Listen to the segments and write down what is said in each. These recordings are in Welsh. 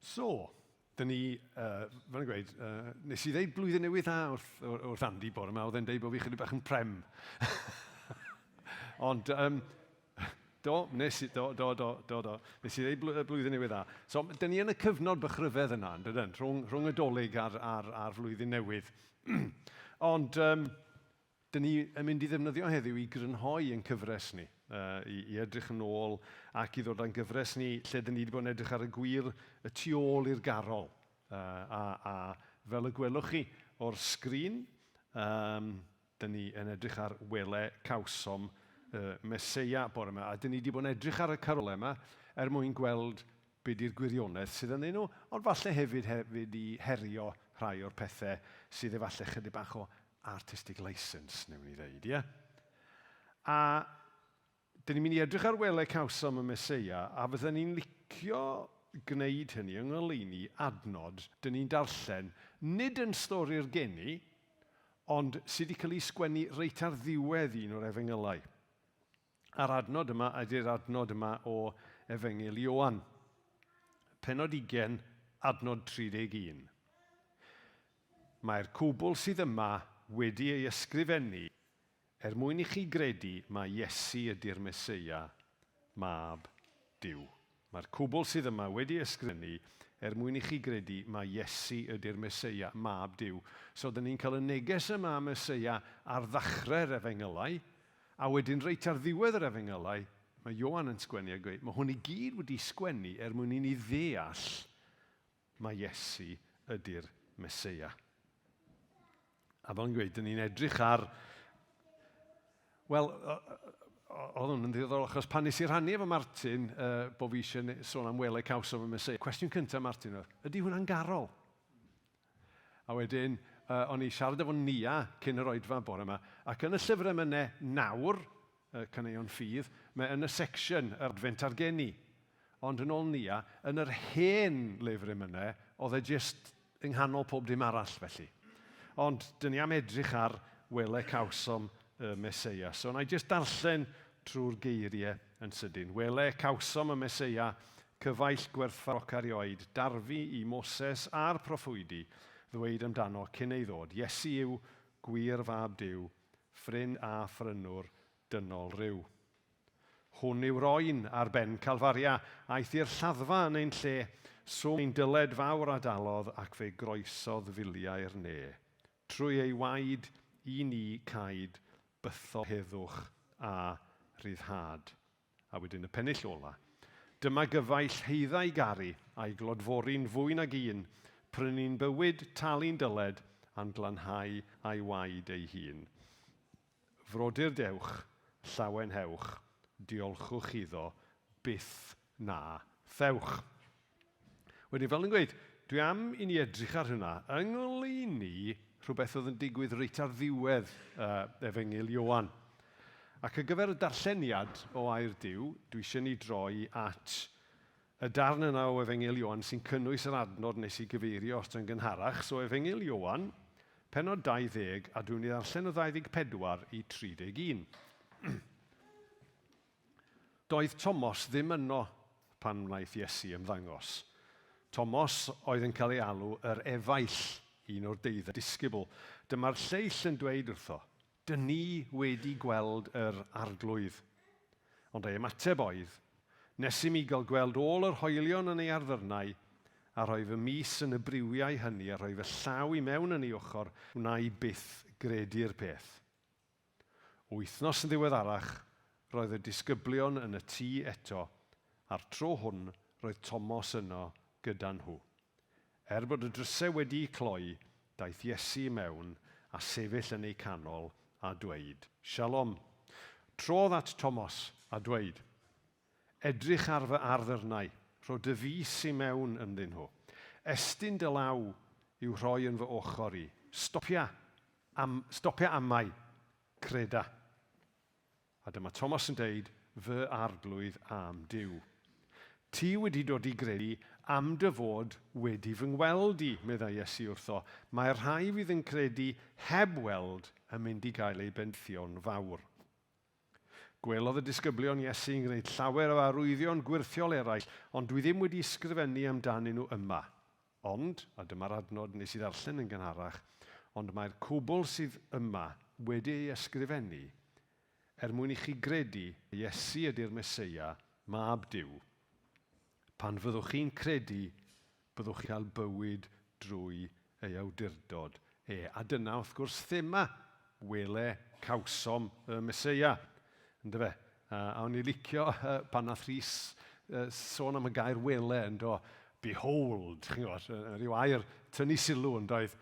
So, dyn ni, fel yn gweud, nes i ddeud blwyddyn newydd dda wrth Andy bore yma, oedd e'n deud bod fi chydig bach yn prem. Ond, nes i ddeud blwyddyn newydd dda. So, dyn ni yn y cyfnod bychryfedd yna, dydyn, rhwng y dolyg a'r flwyddyn newydd. Ond, dyn ni yn mynd i ddefnyddio heddiw i grynhoi yn cyfres ni, i edrych yn ôl ac i ddod â'n gyfres ni lle dyn ni wedi bod yn edrych ar y gwir y tu ôl i'r garol. A fel y gwelwch chi o'r sgrin, dyn ni yn edrych ar Wele, cawsom, Meseia bore yma. A dyn ni wedi bod yn edrych ar y carolau yma mwyn gweld be di'r gwirionedd sydd yn nhw, ond falle hefyd i herio rhai o'r pethau sydd efallai chydig bach o artistic license, newn ni ddeud, ie? A dyn ni'n mynd i edrych ar Wele, cawsom y Meseia, a fydden ni'n licio gwneud hynny yng ngoleuni adnod dyn ni'n darllen, nid yn stori'r geni, ond sydd wedi cael ei sgwennu reit ar ddiwedd un o'r Efengylau. A'r adnod yma ydy'r adnod yma o Efengyl Ioan. Pennod 20, adnod 31. Mae'r cwbl sydd yma wedi ei ysgrifennu mwyn i chi gredu mae Iesu ydy'r Meseia, mab Duw. Mae'r cwbl sydd yma wedi ei ysgrifennu mwyn i chi gredu mae Iesu ydy'r Meseia, mab Duw. So, dyn ni'n cael y neges yma Meseia ar ddechrau'r Efengylau, a wedyn reit ar ddiwedd yr Efengylau, mae Ioan yn sgwennu a gweud, mae hwn i gyd wedi sgwennu mwyn i ni ddeall mae Iesu ydy'r Meseia. A fel yn gweud, dyn ni'n edrych ar... Wel, oedd hwn yn ddiddorol, achos pan nes i rhannu efo Martin bod fi eisiau sôn am Wele, cawsom y Meseia. Cwestiwn cyntaf, Martin, oedd, ydy hwnna'n garol? A wedyn, o'n i siarad efo Nia cyn yr oedfa bore yma, ac yn y llyfr yma nawr, caneuon ffydd, mae yn y section yr advent ar geni. Ond yn ôl Nia, yn yr hen lyfr yma, oedd e jyst yng nghanol pob dim arall felly. Ond dyn ni am edrych ar Wele, cawsom y Meseia. So, na i jyst darllen trwy'r geiriau yn sydyn. Wele, cawsom y Meseia, cyfaill gwerthfawroc erioed, darfu i Moses a'r proffwydi, ddweud amdano cyn ei ddod. Iesu yw gwir fab Duw, ffrind a ffrynwr dynol ryw. Hwn yw roen ar ben Calfaria, aeth i'r lladdfa yn ein lle, so ein dyled fawr a dalodd ac fe groesodd filiau'r ne. Trwy ei waed i ni caid, bytho heddwch a rhyddhad. A wedyn y pennill ola. Dyma gyfaill heiddau garu a'i glodfori'n fwy nag un, prynu'n bywyd talu'n dyled a'n glanhau a'i waed ei hun. Frodyr dewch, llawen hewch, diolchwch iddo, byth na thewch. Wedyn fel yn gweud, dwi am i ni edrych ar hynna yng ngoleuni rhywbeth oedd yn digwydd reit ar ddiwedd Efengyl Ioan. Ac ar gyfer y darlleniad o air Duw, dwi eisiau ni droi at y darn yna o Efengyl Ioan sy'n cynnwys yr adnod nes i gyfeirio os yn gynharach. So Efengyl Ioan, pennod 20, a dwi'n ei ddarllen o 24 i 31. Doedd Tomos ddim yno pan wnaeth Iesu ymddangos. Tomos oedd yn cael ei alw yr efaill, un o'r 12 disgybl. Dyma'r lleill yn dweud wrtho, dyn ni wedi gweld yr arglwydd. Ond ei ymateb oedd, nes i mi gael gweld ôl yr hoelion yn ei arddyrnau, a rhoi fy mis yn y briwiau hynny, a rhoi fy llaw i mewn yn ei ochr, wna i byth gredu'r peth. Wythnos yn ddiweddarach, roedd y disgyblion yn y tŷ eto, a'r tro hwn roedd Tomos yno gyda nhw. Bod y drysau wedi cloi, daeth Iesu mewn a sefyll yn ei canol a dweud, Shalom. Trodd at Tomos a dweud, edrych ar fy arddyrnau, rho dy fys i mewn ynddyn nhw. Estyn dy law i'w rhoi yn fy ochr i. Stopia amau, creda. A dyma Tomos yn dweud, fy arglwydd am Duw. Ti wedi dod i gredu am dy fod wedi fy ngweld i, meddai Iesu wrtho. Mae'r rhai fydd yn credu heb weld yn mynd i gael ei benthio'n fawr. Gwelodd y disgyblion Iesu'n gwneud llawer o arwyddion gwirthiol eraill, ond dwi ddim wedi ysgrifennu amdanyn nhw yma. Ond, a dyma'r adnod nes i ddarllen yn gynharach, ond mae'r cwbl sydd yma wedi ei ysgrifennu mwyn i chi gredu Iesu ydy'r Meseia, mab Duw. Pan fyddwch chi'n credu, byddwch chi'n cael bywyd drwy ei awdurdod. A dyna wrth gwrs thema Wele, cawsom y Meseia. Ynddo fe? A o'n i licio pan nath Rhys sôn am y gair wele yn do, behold, chi'n gwybod, rhyw air tynnu sylw yn doedd,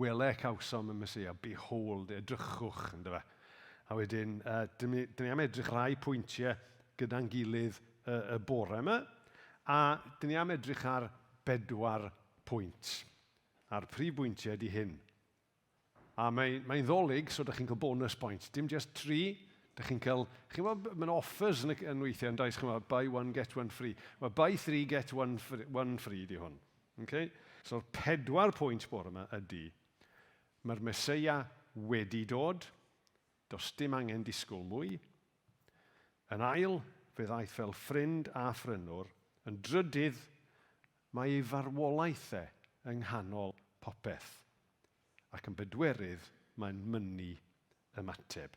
wele cawsom y Meseia, behold, edrychwch, ynddo fe. A wedyn, dyn ni am edrych rai pwyntiau gyda'n gilydd y bore yma, a dyn ni am edrych ar 4 pwynt. A'r prif bwyntiau ydy hyn. A mae'n ddolig, so ydych chi'n cael bonus point. Dim just 3, ydych chi'n cael... Chi'n gwybod, mae'n offers yn weithiau yn does, chi'n gwybod, buy 1, get 1 free. Well, buy 3, get 1 free di hwn. Okay? So 4 pwynt bore yma ydy, mae'r Meseia wedi dod, does dim angen disgwyl mwy. Yn ail, fe ddaeth fel ffrind a ffrynwr. Yn drydydd, mae ei farwolaethau yng nghanol popeth. Ac yn bedwerydd, mae'n mynnu ymateb.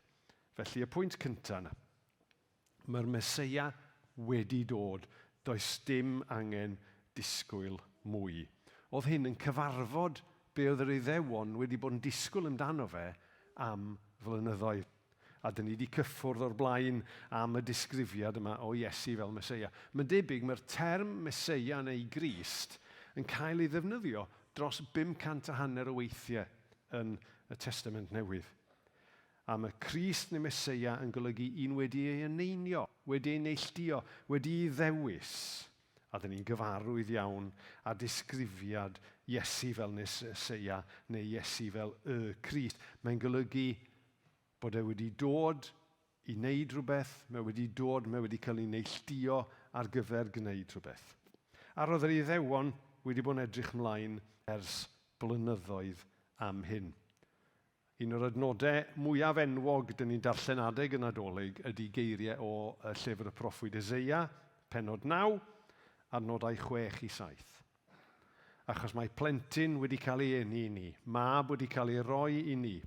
Felly y pwynt cyntaf yna. Mae'r Meseia wedi dod. Does dim angen disgwyl mwy. Oedd hyn yn cyfarfod be oedd yr Iddewon wedi bod yn disgwyl amdano fe am flynyddoedd. A dyn ni wedi cyffwrdd o'r blaen am y disgrifiad yma o Iesu fel Meseia. Mae'n debyg mae'r term Meseia neu Grist yn cael ei ddefnyddio dros 500 o weithiau yn y Testament Newydd. A mae Crist neu Meseia yn golygu un wedi ei eneinio, wedi ei neilltuo, wedi ei ddewis. A dyn ni'n gyfarwydd iawn a disgrifiad Iesu fel Meseia neu Iesu fel y Crist. Mae'n golygu bod e wedi dod i wneud rhywbeth, mae wedi dod, mae wedi cael ei neilltuo ar gyfer gwneud rhywbeth. A roedd yr Iddewon wedi bod yn edrych ymlaen ers blynyddoedd am hyn. Un o'r adnodau mwyaf enwog dyn ni'n darllen adeg yn Nadolig ydy geiriau o llyfr y proffwyd Meseia, pennod 9, adnodau 6 i 7. Achos mae plentyn wedi cael ei eni i ni, mab wedi cael ei roi i ni.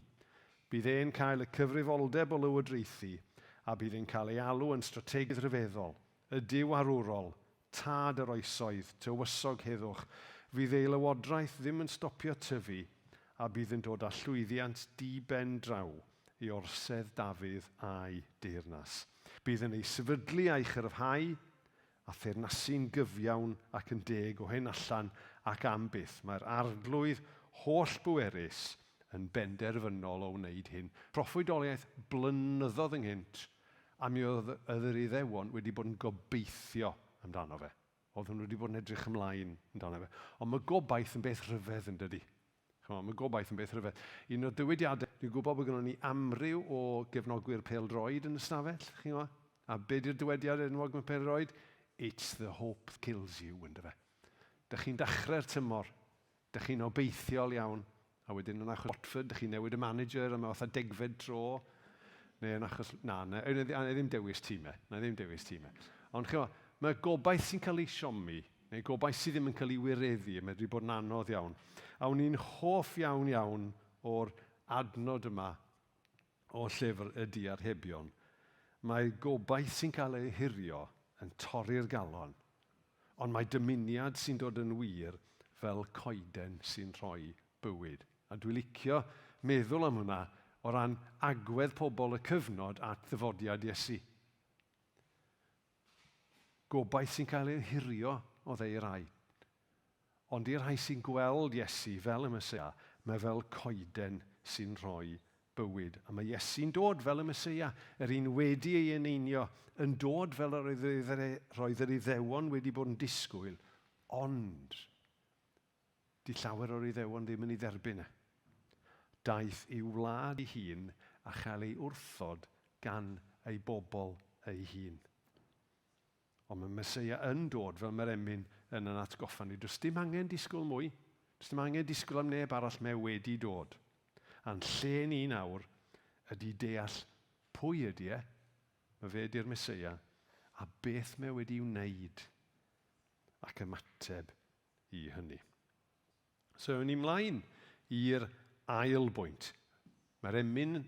Bydd e'n cael y cyfrifoldeb o lywodraethu, a bydd e'n cael ei alw yn strategydd rhyfeddol, y Duw arwrol, tad yr oesoedd, tywysog heddwch. Fydd ei lywodraeth ddim yn stopio tyfu, a bydd yn dod â llwyddiant di-ben draw i orsedd Dafydd a'i deyrnas. Bydd yn ei sefydlu a'i chyrfhau, a theyrnasu'n gyfiawn ac yn deg o hyn allan ac am byth. Mae'r arglwydd holl bwerus yn benderfynol o wneud hyn. Proffwydoliaeth blynyddoedd ynghynt, a mi oedd yr Iddewon wedi bod yn gobeithio amdano fe. Oedd nhw wedi bod yn edrych ymlaen amdano fe. Ond mae gobaith yn beth rhyfedd yn dydi. Mae gobaith yn beth rhyfedd. Un o'r diwydiadau, dwi'n gwybod bod gynnon ni amryw o gefnogwyr pêl-droed yn y stafell. A be di'r diwydiad enwog mewn pêl-droed? It's the hope that kills you, ynddo fe. Dych chi'n dechrau'r tymor, dych chi'n obeithiol iawn, a wedyn yn achos Watford, dych chi'n newid y manager, a mae fatha 10 tro, neu yn achos, na ddim dewis tîmau, Ond mae gobaith sy'n cael ei siomi, neu gobaith sydd ddim yn cael ei wireddu, mae wedi bod yn anodd iawn. A o'n i'n hoff iawn o'r adnod yma o llyfr y Diarhebion. Mae gobaith sy'n cael ei hirio yn torri'r galon, ond mae dymuniad sy'n dod yn wir fel coeden sy'n rhoi bywyd. A dwi'n licio meddwl am hwnna o ran agwedd pobl y cyfnod at ddyfodiad Iesu. Gobaith sy'n cael ei hirio o ddeu rai. Ond i'r rhai sy'n gweld Iesu fel y Meseia, mae fel coeden sy'n rhoi bywyd. A mae Iesu'n dod fel y Meseia, yr un wedi ei eneinio, yn dod fel roedd yr Iddewon wedi bod yn disgwyl, ond di llawer o'r Iddewon ddim yn ei dderbyn e. Daeth i'w wlad ei hun a chael ei wrthod gan ei bobl ei hun. Ond mae Meseia yn dod fel mae'r emyn yn yn atgoffa ni. Does dim angen disgwyl mwy. Does dim angen disgwyl am neb arall mae wedi dod. A'n lle ni nawr ydy deall pwy ydy e. mae fe di'r Meseia, a beth mae wedi wneud ac ymateb i hynny. So, ni mlaen i'r ail bwynt. Mae'r emyn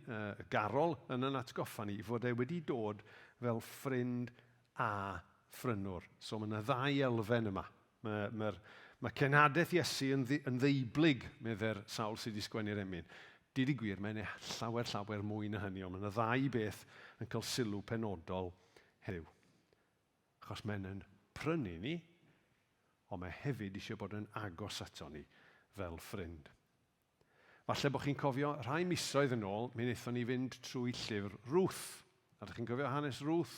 Garol yn yn atgoffa ni fod e wedi dod fel ffrind a ffrynwr. So, mae yna ddau elfen yma. Mae cenadaeth Iesu yn ddeiblyg, medde'r sawl sydd wedi sgwennu'r emyn. Dyd i gwir, mae'n llawer mwy na hynny, ond mae yna ddau beth yn cael sylw penodol heddiw. Achos mae'n prynu ni, ond mae hefyd eisiau bod yn agos ato ni fel ffrind. Falle bod chi'n cofio rhai misoedd yn ôl, mi wnaethon ni fynd trwy llyfr Ruth. A ydych chi'n cofio hanes Ruth?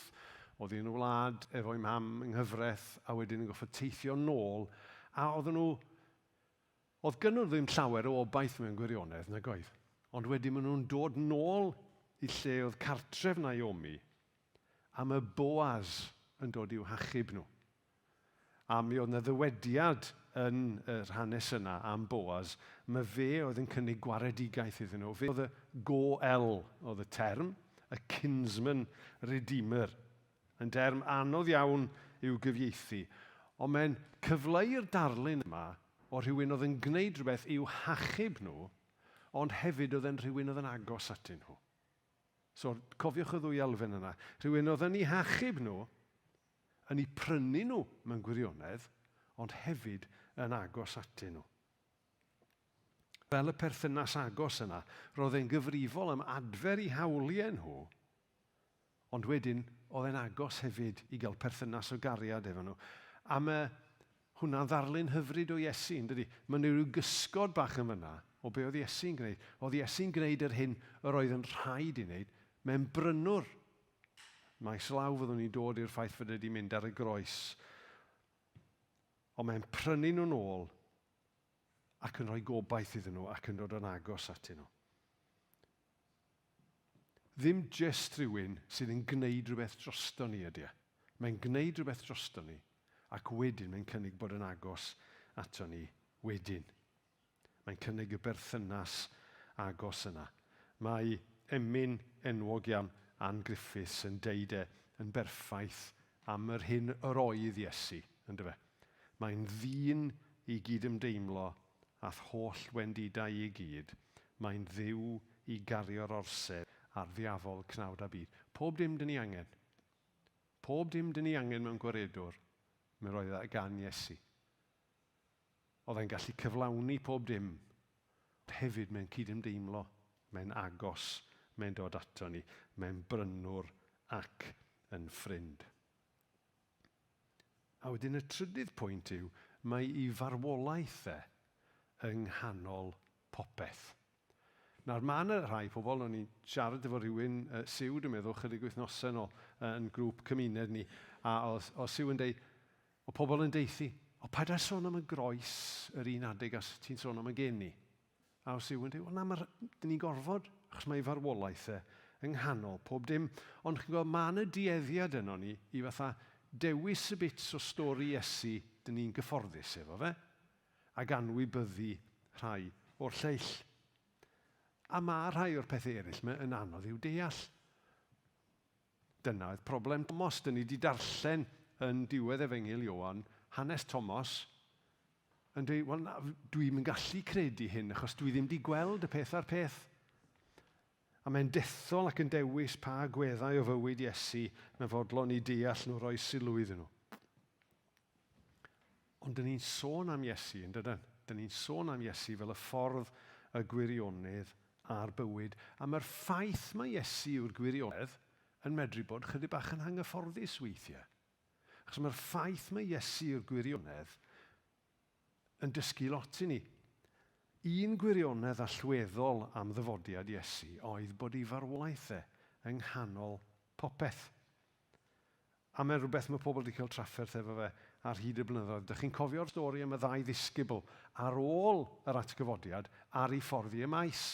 Oedd hi'n wlad efo'i mam yng nghyfres, a wedyn yn goffo teithio nôl. A oedd gynnyn nhw ddim llawer o obaith mewn gwirionedd nag oedd. Ond wedyn maen nhw'n dod nôl i lle oedd cartref Naomi, a mae Boaz yn dod i'w hachub nhw. A mi oedd yna ddywediad yn yr hanes yna am Boaz, mae fe oedd yn cynnig gwaredigaeth iddyn nhw. Fe oedd y go-el oedd y term, y kinsman redeemer, yn derm anodd iawn i'w gyfieithu. Ond mae'n cyfleu'r darlun yma o rhywun oedd yn gwneud rhywbeth i'w hachub nhw, ond hefyd oedd yn rhywun oedd yn agos atyn nhw. So, cofiwch y ddwy elfen yna. Rhywun oedd yn eu hachub nhw, yn eu prynu nhw mewn gwirionedd, ond hefyd yn agos atyn nhw. Fel y perthynas agos yna, roedd e'n gyfrifol am adfer eu hawliau nhw, ond wedyn oedd e'n agos hefyd i gael perthynas o gariad efo nhw. A mae hwnna'n ddarlun hyfryd o Iesu, yn dydi? Mae'n ryw gysgod bach yn fyna o be oedd Iesu'n gwneud. Oedd Iesu'n gwneud yr hyn yr oedd yn rhaid i wneud. Mae'n brynwr. Maes law fyddwn ni'n dod i'r ffaith fod wedi mynd ar y groes. Ond mae'n prynu nhw'n ôl ac yn rhoi gobaith iddyn nhw ac yn dod yn agos atyn nhw. Ddim jyst rhywun sydd yn gwneud rhywbeth drosto ni ydy. Mae'n gwneud rhywbeth drosto ni ac wedyn mae'n cynnig bod yn agos ato ni wedyn. Mae'n cynnig y berthynas agos yna. Mae emyn enwog iawn angriffus yn deud yn berffaith am yr hyn yr oedd Iesu, yn dyfe. Mae'n ddyn i gyd ymdeimlo ath holl wendidau i gyd. Mae'n dduw i gario'r orsedd a'r ddiafol cnawd a byd. Pob dim dyn ni angen. Pob dim dyn ni angen mewn gwaredwr, mi roedd e gan Iesu. Oedd e'n gallu cyflawni pob dim. Hefyd mae'n cydymdeimlo, mae'n agos, mae'n dod ato ni, mae'n brynwr ac yn ffrind. A wedyn y trydydd pwynt yw, mae ei farwolaeth yng nghanol popeth. Nawr, mae yna rhai pobl, o'n i'n siarad efo rhywun Siw, dwi'n meddwl, chydig wythnosau nôl yn grŵp cymuned ni, a o Siw yn deud, o pobl yn deithi, o paid a sôn am y groes yr un adeg as ti'n sôn am y geni. A o Siw yn deud, wel na, dyn ni'n gorfod, achos mae ei farwolaeth yng nghanol pob dim. Ond chi'n gwybod, mae yna dueddiad yno ni i fatha dewis y bits o stori Iesu dyn ni'n gyfforddus efo fe, ac anwybyddu rhai o'r lleill. A mae rhai o'r pethau eraill yn anodd i'w deall. Dyna oedd problem Thomas. Dyn ni wedi darllen yn diwedd Efengyl Ioan, hanes Thomas, yn dweud, wel, dwi'n gallu credu hyn, achos dwi ddim wedi gweld y peth a'r peth. A mae'n dethol ac yn dewis pa agweddau o fywyd Iesu na fodlon i deall nhw roi sylw iddyn nhw. Ond dyn ni'n sôn am Iesu, yn dydyn? Dyn ni'n sôn am Iesu fel y ffordd y gwirionedd a'r bywyd. A mae'r ffaith mae Iesu yw'r gwirionedd yn medru bod chydig bach yn anghyfforddus weithiau. Achos mae'r ffaith mae Iesu yw'r gwirionedd yn dysgu lot i ni. Un gwirionedd allweddol am ddyfodiad Iesu oedd bod ei farwolaeth yng nghanol popeth. A mae'n rhywbeth mae pobl wedi cael trafferth efo fe ar hyd y blynyddoedd. Dych chi'n cofio'r stori am y ddau ddisgybl ar ôl yr atgyfodiad ar ei ffordd i'r maes.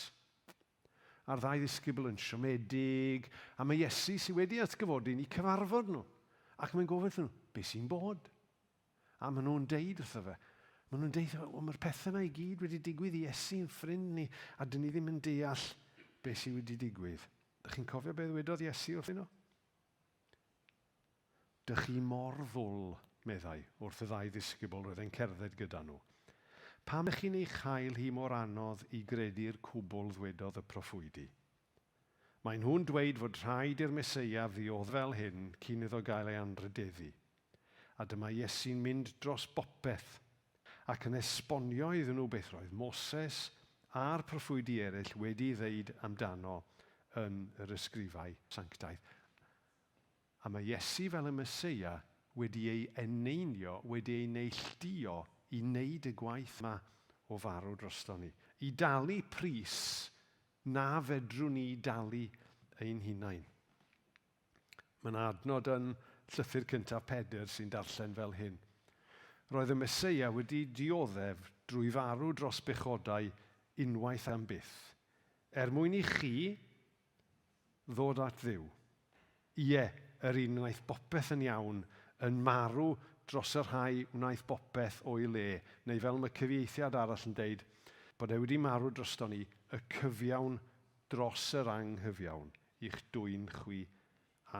A'r ddau ddisgybl yn siomedig, a mae Iesu sydd wedi atgyfodi ni cyfarfod nhw. Ac mae'n gofyn nhw, beth sy'n bod? A maen nhw'n deud wrtho fe. Maen nhw'n deud, mae'r pethau yma i gyd wedi digwydd i Iesu'n ffrind ni, a dyn ni ddim yn deall beth sydd wedi digwydd. Dych chi'n cofio beth wedodd Iesu wrthyn nhw? Dych chi mor ddwl, meddai, wrth y ddau ddisgybl roedd e'n cerdded gyda nhw. Pam ych chi'n ei chael hi mor anodd i gredu'r cwbl ddwedodd y proffwydi? Mae nhw'n dweud fod rhaid i'r Meseia ddiodd fel hyn cyn iddo gael ei anrhydeddu. A dyma Iesu'n mynd dros bopeth ac yn esbonio iddyn nhw beth roedd Moses a'r proffwydi eraill wedi ddeud amdano yn yr ysgrifau sanctaidd. A mae Iesu fel y Meseia wedi ei eneinio, wedi ei neilltuo i wneud y gwaith yma o farw drosto ni. I dalu pris na fedrwn ni dalu ein hunain. Mae'n adnod yn llythyr cyntaf Pedr sy'n darllen fel hyn. Roedd y Meseia wedi dioddef drwy farw dros bechodau unwaith am byth, mwyn i chi ddod at Dduw. Ie, yr un wnaeth bopeth yn iawn yn marw dros y rhai wnaeth bopeth o'i le, neu fel mae cyfieithiad arall yn deud, bod e wedi marw drosto ni y cyfiawn dros yr anghyfiawn i'ch dwyn chwi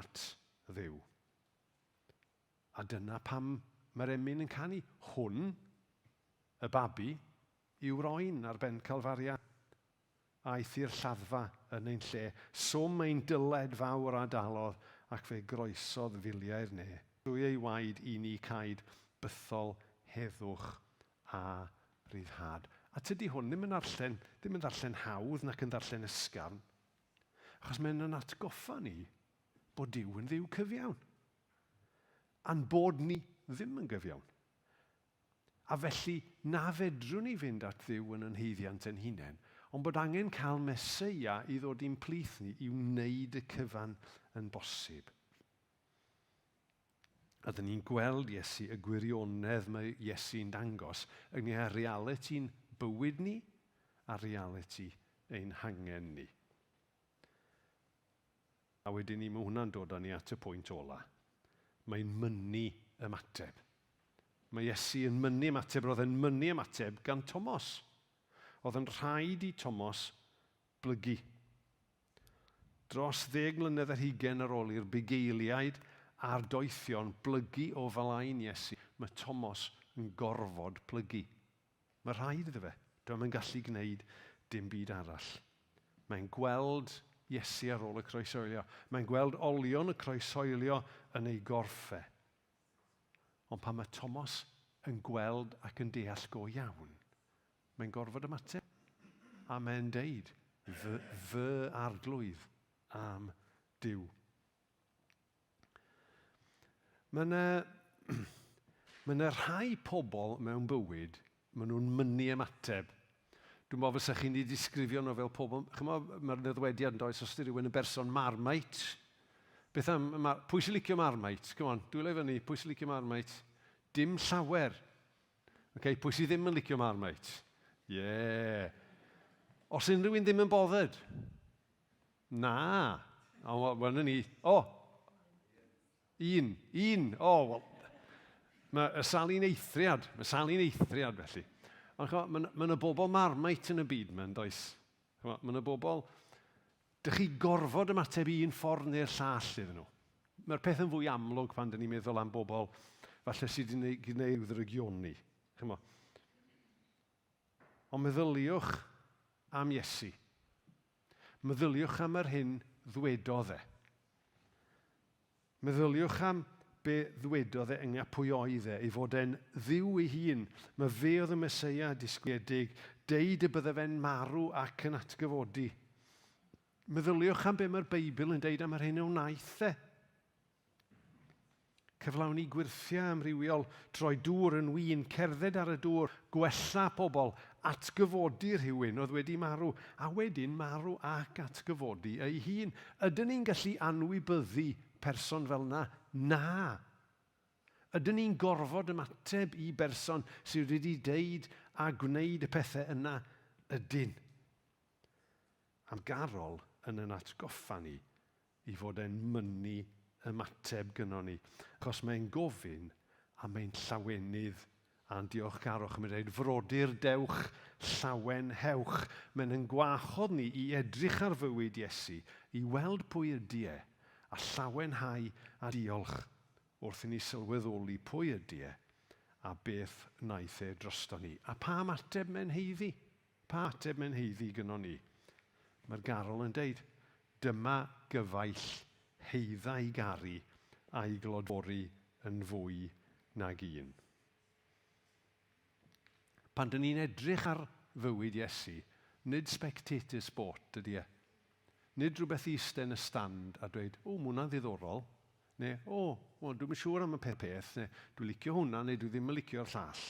at Dduw. A dyna pam mae'r emyn yn canu. Hwn, y babi, yw'r oen ar ben Calfaria. Aeth i'r lladdfa yn ein lle. Swm ein dyled fawr a dalodd ac fe groesodd filiau'r ne. Drwy ei waed i ni caid bythol heddwch a ryddhad. A tydi hwn ddim yn darllen hawdd nac yn darllen ysgafn. Achos mae'n atgoffa ni bod Duw yn Dduw cyfiawn. A'n bod ni ddim yn gyfiawn. A felly na fedrwn ni fynd at Dduw yn anheiddiant ein hunain, ond bod angen cael Meseia i ddod i'n plith ni i wneud y cyfan yn bosib. A dyn ni'n gweld Iesu, y gwirionedd mae Iesu'n dangos yng ngheu realiti'n bywyd ni a realiti ein hangen ni. A wedyn ni, mae hwnna'n dod â ni at y pwynt ola. Mae'n mynnu ymateb. Mae Iesu yn mynnu ymateb, roedd e'n mynnu ymateb gan Tomos. Oedd yn rhaid i Tomos blygu. Dros 10 mlynedd ar 20 ar ôl i'r bugeiliaid a'r doethion blygu o falaen Iesu, mae Tomos yn gorfod plygu. Mae rhaid iddo fe. Dwi'n gallu gwneud dim byd arall. Mae'n gweld Iesu ar ôl y croesoelio. Mae'n gweld olion y croesoelio yn ei gorffe. Ond pan mae Tomos yn gweld ac yn deall go iawn, mae'n gorfod ymateb. A mae'n deud, fy arglwydd am Duw. Mae rhai pobl mewn bywyd, maen nhw'n mynnu ymateb. Dwi'n meddwl fysa chi'n ei disgrifio nhw fel pobl. Mae'r neddwediad yn does os ydy rhywun yn berson marmite. Pwy sy'n licio marmite? Come on, dwi'n leif fyny, pwy sy'n licio marmite? Dim llawer. Pwy sy'n ddim yn licio marmite? Yeah. Os unrhyw un ddim yn bothered? Na. Wel, ni. Un. Mae salu'n eithriad. Felly. Mae yna bobl marmite yn y byd yma, does? Mae yna bobl, dych chi gorfod ymateb un ffordd neu'r llall iddyn nhw. Mae'r peth yn fwy amlwg pan dyn ni'n meddwl am bobl falle sydd wedi gwneud ddrygioni. Ond meddyliwch am Iesu. Meddyliwch am yr hyn ddwedodd e. Meddyliwch am be ddwedodd e yng pwy oedd e, ei fod e'n Dduw ei hun. Mae fe oedd y Meseia disgwyedig, deud y bydde fe'n marw ac yn atgyfodi. Meddyliwch am be mae'r Beibl yn deud am yr hyn o wnaeth e. Cyflawni gwirthiau amrywiol, troi dŵr yn win, cerdded ar y dŵr, gwella pobl, atgyfodi rhywun oedd wedi marw, a wedyn marw ac atgyfodi ei hun. Ydyn ni'n gallu anwybyddu person fel yna? Na. Ydyn ni'n gorfod ymateb i berson sydd wedi deud a gwneud y pethau yna? Ydyn. Am Garol yn yn atgoffa ni i fod e'n mynnu ymateb gyno ni. Achos mae'n gofyn a mae'n llawenydd a'n diolchgarwch. Mae'n dweud, frodyr dewch, llawen hewch. Mae'n yn gwahodd ni i edrych ar fywyd Iesu, i weld pwy ydy e, a llawenhau a diolch wrth i ni sylweddoli pwy ydy e a beth wnaeth e drosto ni. A pa ymateb mewn heiddi? Pa ateb mewn heiddi gynno ni? Mae'r Garol yn deud, dyma gyfaill heidda i garu a'i glodfori yn fwy nag un. Pan dyn ni'n edrych ar fywyd Iesu, nid spectator sport ydy e. Nid rhywbeth i eistedd yn y stand a dweud, o, mae hwnna'n ddiddorol. Neu, dwi'n siŵr am y peth, neu dwi'n licio hwnna, neu dwi ddim yn licio'r llall.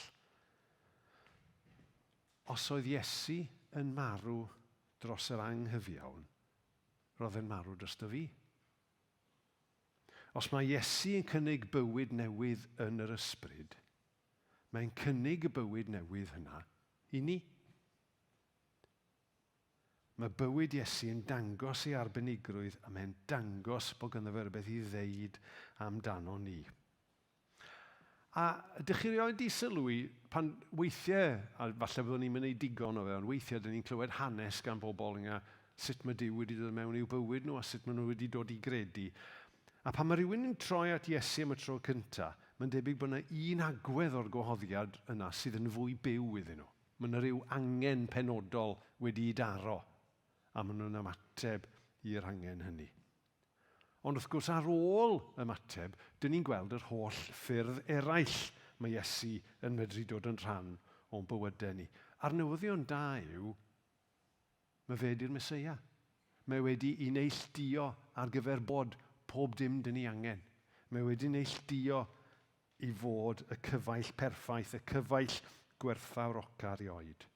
Os oedd Iesu yn marw dros yr anghyfiawn, roedd e'n marw dros dy fi. Os mae Iesu yn cynnig bywyd newydd yn yr ysbryd, mae'n cynnig y bywyd newydd hynna i ni. Mae bywyd Iesu yn dangos ei arbenigrwydd a mae'n dangos bod ganddo fe rhywbeth i ddeud amdano ni. A ydych chi rioed di sylwi pan weithiau, a falle byddwn ni'n mynd i digon o fe, ond weithiau dyn ni'n clywed hanes gan bobl yna sut mae Duw wedi dod mewn i'w bywyd nhw a sut mae nhw wedi dod i gredu. A pan mae rhywun yn troi at Iesu am y tro cyntaf, mae'n debyg bod yna un agwedd o'r gwahoddiad yna sydd yn fwy byw iddyn nhw. Mae yna ryw angen penodol wedi daro, a maen nhw'n ymateb i'r angen hynny. Ond wrth gwrs ar ôl ymateb, dyn ni'n gweld yr holl ffyrdd eraill mae Iesu yn medru dod yn rhan o'n bywydau ni. A'r newyddion da yw, mae fe di'r Meseia. Mae wedi i neilltuo ar gyfer bod pob dim dyn ni angen. Mae wedi neilltuo i fod y cyfaill perffaith, y cyfaill gwerthfawr oca erioed.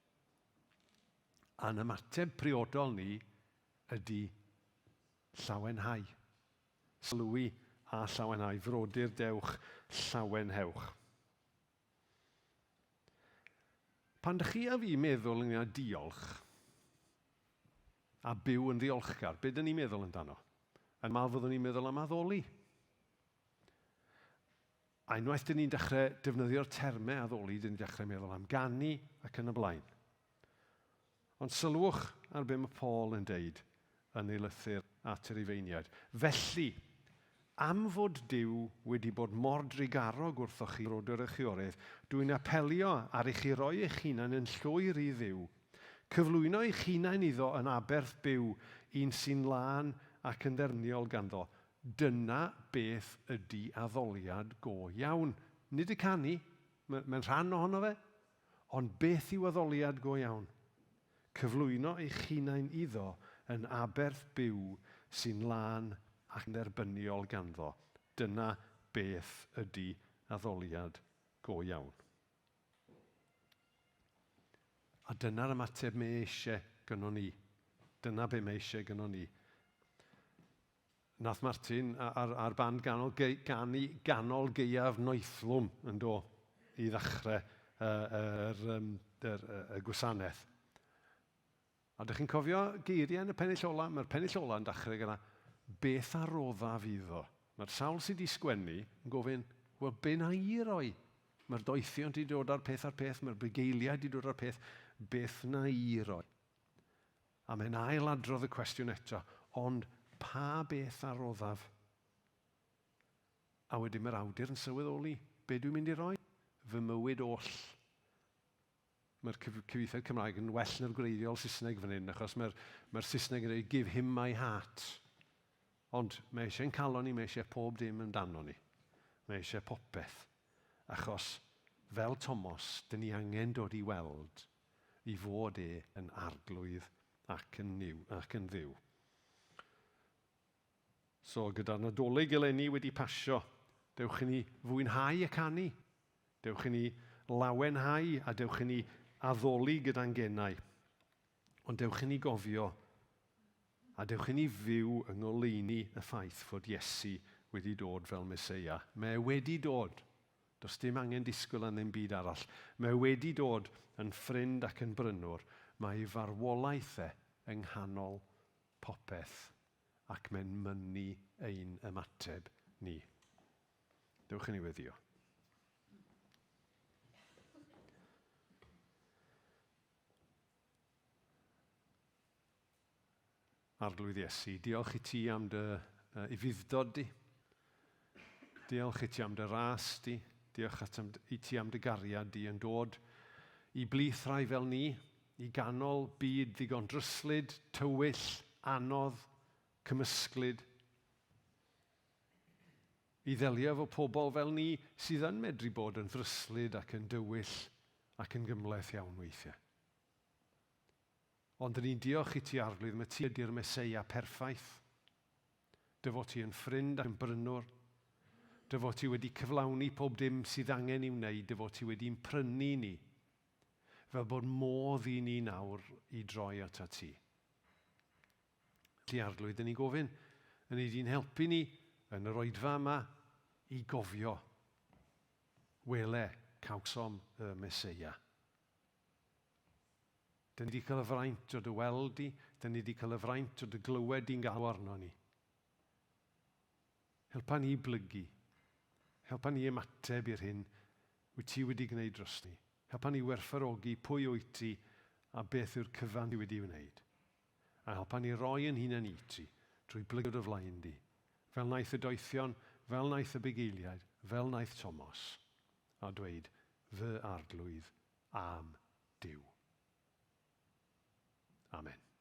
A'n ymateb priodol ni ydy llawenhau. Sylwi a llawenhau, frodyr dewch, llawenhewch. Pan dych chi a fi meddwl yn diolch a byw yn ddiolchgar, be dyn ni'n meddwl amdano? Yn mal fyddwn ni'n meddwl am addoli. A unwaith dyn ni'n dechrau defnyddio'r termau addoli, dyn ni'n dechrau meddwl am ganu ac yn y blaen. Ond sylwch ar be mae Paul yn deud yn ei lythyr at yr Ifeiniaid. Felly, am fod Duw wedi bod mor drigarog wrthoch chi rod yr echiorydd, dwi'n apelio ar eich i roi eich hunain yn llwyr i Dduw. Cyflwyno eich hunain iddo yn aberth byw, un sy'n lân ac yn dderniol ganddo. Dyna beth ydy addoliad go iawn. Nid y canu, mae'n rhan ohono fe, ond beth yw addoliad go iawn? Cyflwyno eich hunain iddo yn aberth byw sy'n lân ac yn dderbyniol ganddo. Dyna beth ydy addoliad go iawn. A dyna'r ymateb mae eisiau gynno ni. Dyna be mae eisiau gynno ni. Nath Martin a'r band ganol gaeaf noethlwm yn do i ddechrau y gwasanaeth. A ydych chi'n cofio geiriau yn y pennill ola? Mae'r pennill ola yn dechrau gyda beth arrodda fyddo. Mae'r sawl sydd wedi sgwennu yn gofyn, wel, be na i roi? Mae'r doethion wedi dod ar peth, mae'r bugeiliad wedi dod ar peth, beth na i roi? A mae'n ailadrodd y cwestiwn eto, ond pa beth arroddaf? A wedyn mae'r awdur yn sylweddoli, be dwi'n mynd i roi? Fy mywyd oll. Mae'r cyfieithiad Cymraeg yn well na'r gwreiddiol Saesneg fan hyn, achos mae'r Saesneg yn dweud, give him my heart. Ond mae eisiau'n calon ni, mae eisiau pob dim amdano ni. Mae eisiau popeth. Achos, fel Thomas, dyn ni angen dod i weld i fod yn arglwydd ac yn dduw. So, gyda'r Nadolig eleni wedi pasio, dewch i ni fwynhau y canu. Dewch i ni lawenhau a dewch i ni addoli gyda'n genau. Ond dewch i ni gofio a dewch i ni fyw yng ngoleuni y ffaith fod Iesu wedi dod fel Meseia. Mae wedi dod. Does dim angen disgwyl yn ddim byd arall. Mae wedi dod yn ffrind ac yn brynwr. Mae farwolaeth yng nghanol popeth ac mae'n mynnu ein ymateb ni. Dewch i ni weddio. Arglwydd Iesu, diolch i ti am dy i fuddod di. Diolch i ti am dy ras di. Diolch i ti am dy gariad di yn dod i blith rai fel ni, i ganol byd ddigon dryslyd, tywyll, anodd, cymysglyd. I ddelio efo pobl fel ni sydd yn medru bod yn ddryslyd ac yn dywyll ac yn gymleth iawn weithiau. Ond ni'n diolch i ti arglwydd, mae ti ydy'r Meseia perffaith. Dy fod ti yn ffrind ac yn brynwr. Dy fod ti wedi cyflawni pob dim sydd angen i wneud. Dy fod ti wedi'n prynu ni. Fel bod modd i ni nawr i droi ata ti. Ti arglwydd, dyn ni'n gofyn, yn ei di'n helpu ni yn yr oedfa yma i gofio Wele, cawsom y Meseia. Dyn ni wedi cael y fraint o dy weld di, dyn ni wedi cael y fraint o dy glywed di'n galw arno ni. Helpa ni blygu. Helpa ni ymateb i'r hyn wyt ti wedi gwneud dros ni. Helpa ni werthfawrogi pwy wyt ti a beth yw'r cyfan ti wedi wneud. A helpa ni roi yn hunain i ti drwy blygod y flaen di. Fel naeth y doethion, fel naeth y bugeiliaid, fel naeth Thomas. A dweud, fy arglwydd am Duw. Amen.